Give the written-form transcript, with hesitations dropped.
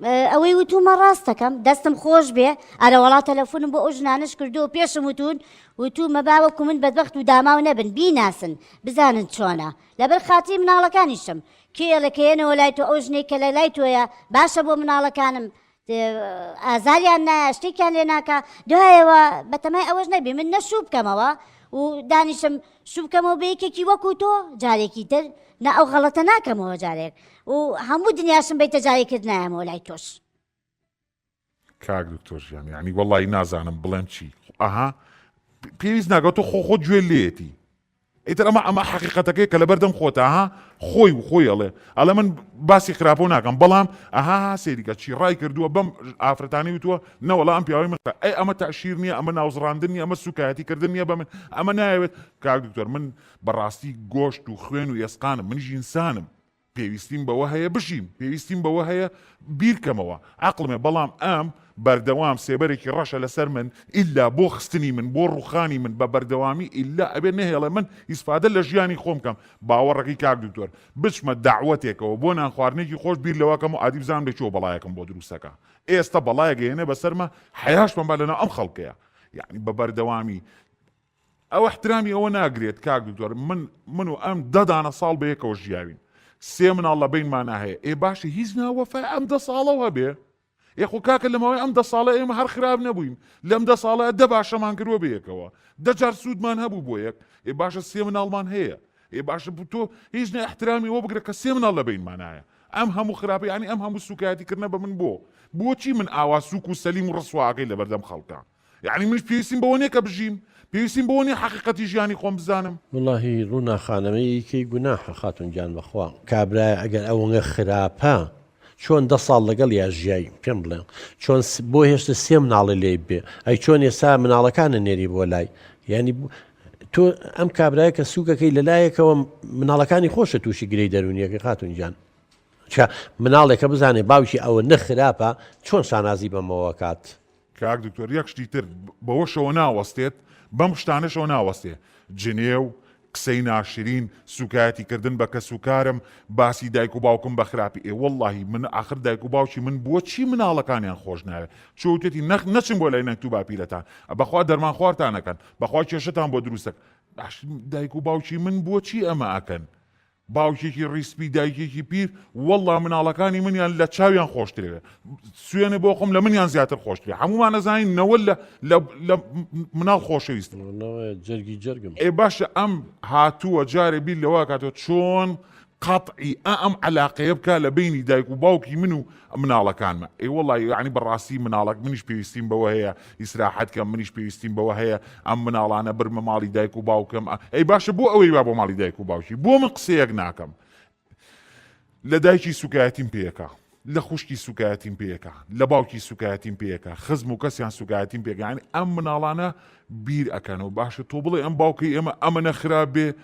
ئەوەی وتومە ڕاستەکەم دەستم خۆش بێ ئەرە وڵات تەلەفۆنم بۆ ئەو ژنانش کردو و پێشم وتومە باوەکو من بەدبەخت و داماو نەبن بیناسن بزانن چۆنە لەبەر خاتی مناڵەکانیشم کێڵەکەێنەوە لای تۆ ئەو ژنەی کە لە لای تۆیە باشە بۆ مناڵەکانم ئازاریان نایە شتێکیان لێ ناکە دوایەوە بەتەمای ئەوەش نەبێ من نەشوو بکەمەوە و دانیشم شوو بکەمەوە بە یەکێکی وەکو تۆ جارێکی تر نە ئەو غەڵەتە ناکەمەوە جارێک و هەموو دنیاشم بیتە جارێکرد نایەمەوە لای تۆش کاک دکتۆر یعنی وەڵی نازانم بڵێم چی ئەها پێویست ناگە تۆ خۆ گوێ لێتی ئیتر ئەمە حەقیقەتەکەی کە لە بەردەم خۆتە ها خۆی ئەڵێ من باسی خراپە ناکەم بەڵام ئەها سێریکە چی ڕای کردووە بەم ئافرەتانی وتووە نەوەڵا ئەم پیاوەی من ئەی ئەمە تەعشیر نییە ئەمە ناوزڕاندن نیە ئەمە سوکایەتیکردن نییە بە من ئەمە نایەوێت کاک دکتۆر من بەڕاستی گۆشت و خوێن و ئێسقانم منیش ئینسانم پێویستیم بەوە هەیە بژیم پێویستیم بەوە هەیە بیرکەمەوە عەقڵمێ بەڵام ئەم بەردەوام سێبەرێکی ڕەشە لەسەر من ئیلا بۆ خستنی من بۆ ڕوخانی من بە بەردەوامی ئیلا ئەبێ نەهێڵێ من ئیسفادە لە ژیانی خۆم کەم باوەڕەکەی کاک دکتۆر بچمە داعوەتێکەوە بۆ نان خواردنێکی خۆش بیر لەوەکەم و عادی بزانم لەکوێوە بەڵایەکەم بۆ دروستەکە ئێستا بەڵایەک هێنێ بەسەرمە حەیاشمان با لەناو ئەم خەڵکەیە یعنی بە بەردەوامی ئەو احترامی ئەوە ناگرێت کاک دکتۆر من و ئەم دەدانە ساڵ بە یەکەوە ژیاوین سێ مناڵ لە بینمانە هەیە ئێ باشە هیچ ناوەفای ئەم 10 ساڵەوە هەبێ یخو کاکە لەماوەی ئەم 10 ساڵە ئێمە هەر خراپ نەبووین لەم 10 ساڵە دە باشەمان کردووە بەیەکەوە دە جار سوودمان هەبوو بۆ یەک ئێ باشە سێ مناڵمان هەیە ئێ باشە تۆ هیچ نە احترامی وە بگرە کە سێ مناڵ لە بینمانایە ئەم هەموو خراپی ینی ئەم هەموو سوکایەتیکردنە بە من بۆچی من ئاوا سووک و سەلیم و ڕسواکەی لە بەردەم خەڵکە یعنی منش پێویستیم بەوە نیە کە بژیم پێویستیم بۆ نیە حەقیقەتی ژیانی خۆم بزانم وڵاهی ڕوونا خانەمەیەکی گوناحە خاتون گیان بەخوا کابرای ئەگەر ئەوەنگە خراپە چۆن 10 ساڵ لەگەڵ یا ژیایی پێم بڵێن چۆن بۆ هێشتا سێ مناڵی لێ بێ ئەی چۆن ئێستا مناڵەکانە نێری بۆ لای یعنی تۆ ئەم کابرایە کە سووکەکەی لەلایەکەوە مناڵەکانی خۆشە تووشی گرەی دەرونیەکە خاتون گیان چ مناڵێکە بزانێ باوکی ئەوە نەخراپە چۆن شانازی بەمەوە کات کاک دکتۆر یەک شتی تر بەوەشەوە ناوەستێت بەم شتانەشەوە ناوەستێ جنێ و قسەی ناشرین سوکایەتیکردن بە کەس و کارم باسی دایک و باوکم بە خراپی ئێ وەڵڵاهی من ئاخر دایک و باوکی من بۆچی مناڵەکانیان خۆش ناوێت چوتێتی نەچم بۆ لای نەنگ و باپیرەتان بەخوا دەرمان خواردتانەکەن بەخوا کێشتان بۆ دروستە دایک و باوکی من بۆچی ئەمە ئەکەن باوکێکی ڕیسپی دایکێکی پیر وەڵڵا مناڵەکانی منیان لە چاویان خۆشترێ سوێنێ بۆ خۆم لە منیان زیاتر خۆشترێ هەمومان نەزانین نەوە لە مناڵ خۆشەویست جەرگی جەرگم ئێ باشە ئەم هاتووە جارێ بیر لەوە کاتەوە چۆن قەتعی ئەم عەلاقەیە بکە لە بینی دایک و باوکی من و مناڵەکانمە ئێ وەڵڵی یعنی بەڕاستی مناڵک منیش پێویستیم بەوە هەیە ئیسراحەت کەم منیش پێویستیم بەوە هەیە ئەم مناڵانە برمە ماڵی دایک و باوکم ئەی باشە بۆ ئەوەی وا بۆ ماڵی دایک و باوکی بۆ من قسەیەک ناکەم لە دایکی سوکایەتیم پێیەکە لە خوشکی سوکایەتیم پێیەکە لە باوکی سوکایەتیم پێیەکە خزم و کەسیان سوکایەتیم پێیەکە یعنی ئەم مناڵانە بیر ئەکەن و باشە تۆ بڵێ ئەم باوکی ئێمە ئەمە نەخراب بێ